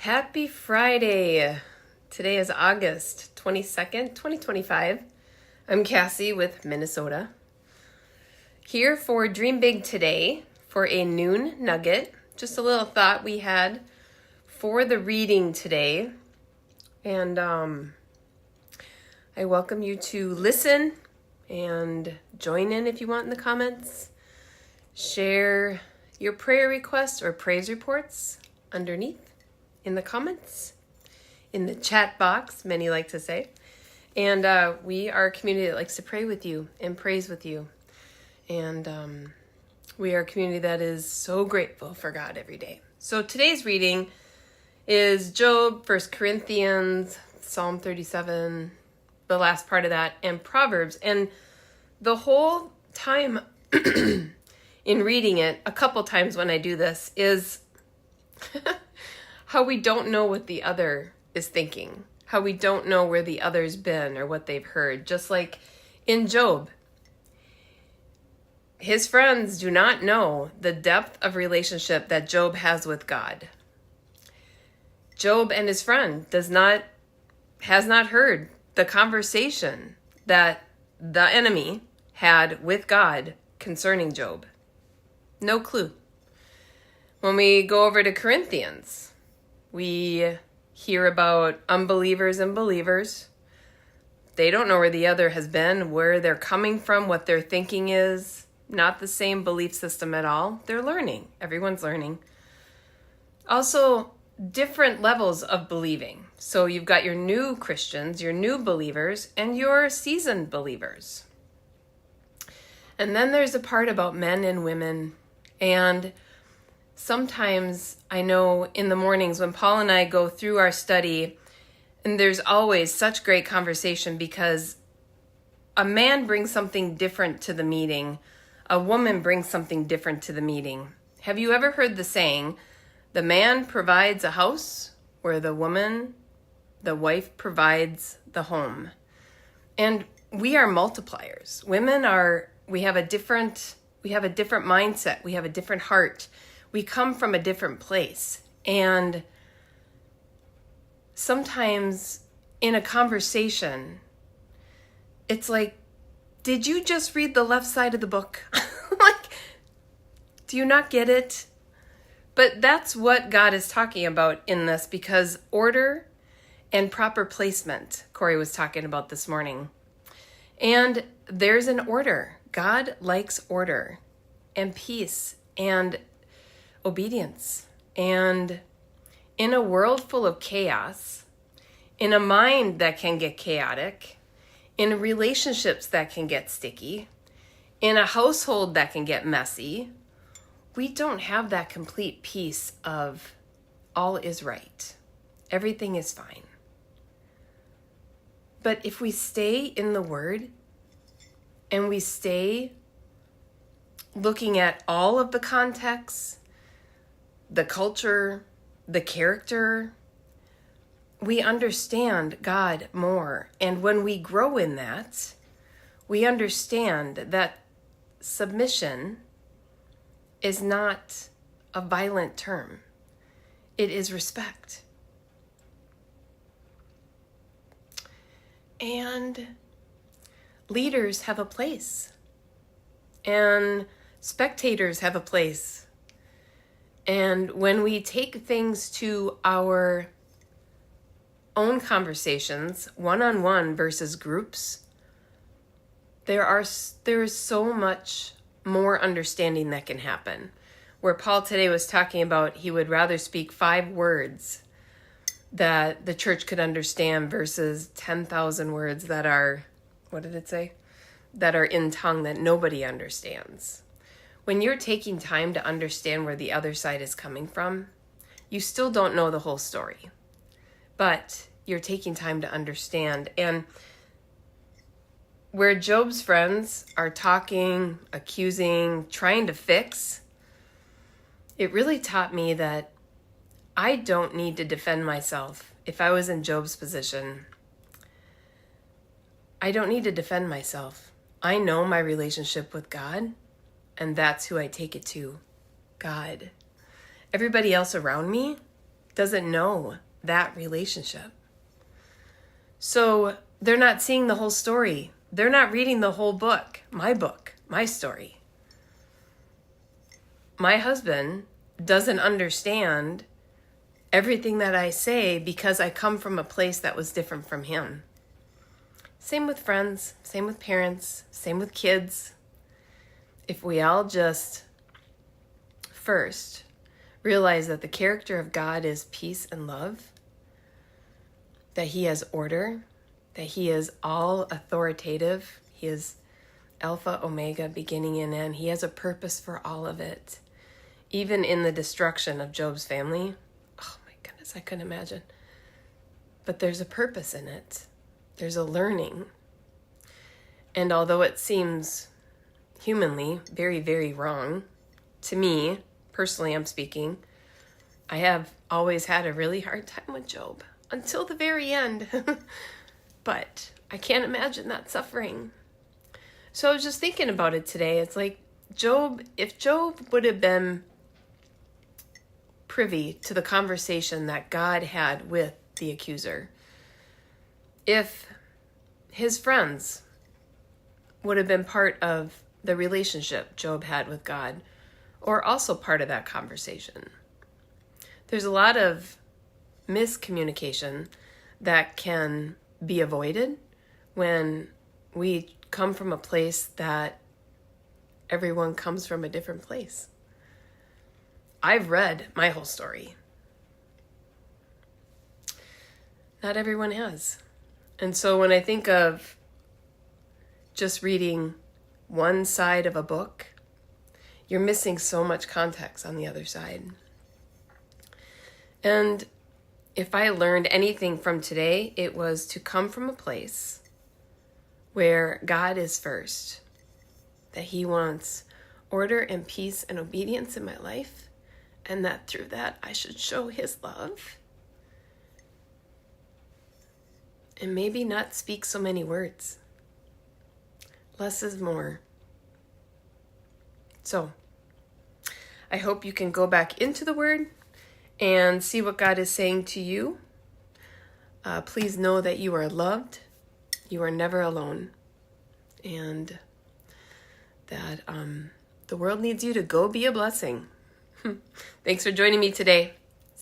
Happy Friday. Today is August 22nd, 2025. I'm Cassie with Minnesota. Here for Dream Big today for a noon nugget. Just a little thought we had for the reading today. And I welcome you to listen and join in if you want in the comments. Share your prayer requests or praise reports underneath in the comments, in the chat box, many like to say. And we are a community that likes to pray with you and praise with you. And we are a community that is so grateful for God every day. So today's reading is Job, 1 Corinthians, Psalm 37, the last part of that, and Proverbs. And the whole time in reading it, a couple times when I do this, is how we don't know what the other is thinking, how we don't know where the other's been or what they've heard. Just like in Job, his friends do not know the depth of relationship that Job has with God. Job and his friend has not heard the conversation that the enemy had with God concerning Job. No clue. When we go over to Corinthians, we hear about unbelievers and believers. They don't know where the other has been, where they're coming from, what their thinking is. Not the same belief system at all. They're learning. Everyone's learning. Also, different levels of believing. So you've got your new Christians, your new believers, and your seasoned believers. And then there's a part about men and women. And sometimes I know in the mornings when Paul and I go through our study, and there's always such great conversation because a man brings something different to the meeting. A woman brings something different to the meeting. Have you ever heard the saying, the man provides a house where the wife provides the home? And we are multipliers. We have a different mindset. We have a different heart. We come from a different place. And sometimes in a conversation, it's like, did you just read the left side of the book? Like, do you not get it? But that's what God is talking about in this, because order and proper placement, Corey was talking about this morning. And there's an order. God likes order and peace and obedience. And in a world full of chaos, in a mind that can get chaotic, in relationships that can get sticky, in a household that can get messy, we don't have that complete peace of all is right. Everything is fine. But if we stay in the Word and we stay looking at all of the contexts, the culture, the character, we understand God more. And when we grow in that, we understand that submission is not a violent term. It is respect. And leaders have a place. And spectators have a place. And when we take things to our own conversations, one-on-one versus groups, there is so much more understanding that can happen. Where Paul today was talking about he would rather speak 5 words that the church could understand versus 10,000 words that are, what did it say? That are in tongue that nobody understands. When you're taking time to understand where the other side is coming from, you still don't know the whole story. But you're taking time to understand. And where Job's friends are talking, accusing, trying to fix, it really taught me that I don't need to defend myself. If I was in Job's position, I don't need to defend myself. I know my relationship with God, and that's who I take it to, God. Everybody else around me, doesn't know that relationship. So they're not seeing the whole story. They're not reading the whole book, my story. My husband doesn't understand everything that I say because I come from a place that was different from him. Same with friends, same with parents, same with kids. If we all just first realize that the character of God is peace and love, that he has order, that he is all authoritative, he is Alpha, Omega, beginning and end. He has a purpose for all of it. Even in the destruction of Job's family, oh my goodness, I couldn't imagine. But there's a purpose in it. There's a learning. And although it seems humanly very, very wrong, to me, personally I'm speaking, I have always had a really hard time with Job until the very end. But I can't imagine that suffering. So I was just thinking about it today. It's like Job, if Job would have been privy to the conversation that God had with the accuser, if his friends would have been part of the relationship Job had with God, or also part of that conversation, there's a lot of miscommunication that can be avoided when we come from a place that everyone comes from a different place. I've read my whole story. Not everyone has. And so when I think of just reading one side of a book, you're missing so much context on the other side. And if I learned anything from today, it was to come from a place where God is first, that he wants order and peace and obedience in my life, and that through that I should show his love and maybe not speak so many words. Less is more. So I hope you can go back into the word and see what God is saying to you. Please know that you are loved. You are never alone. And that the world needs you to go be a blessing. Thanks for joining me today.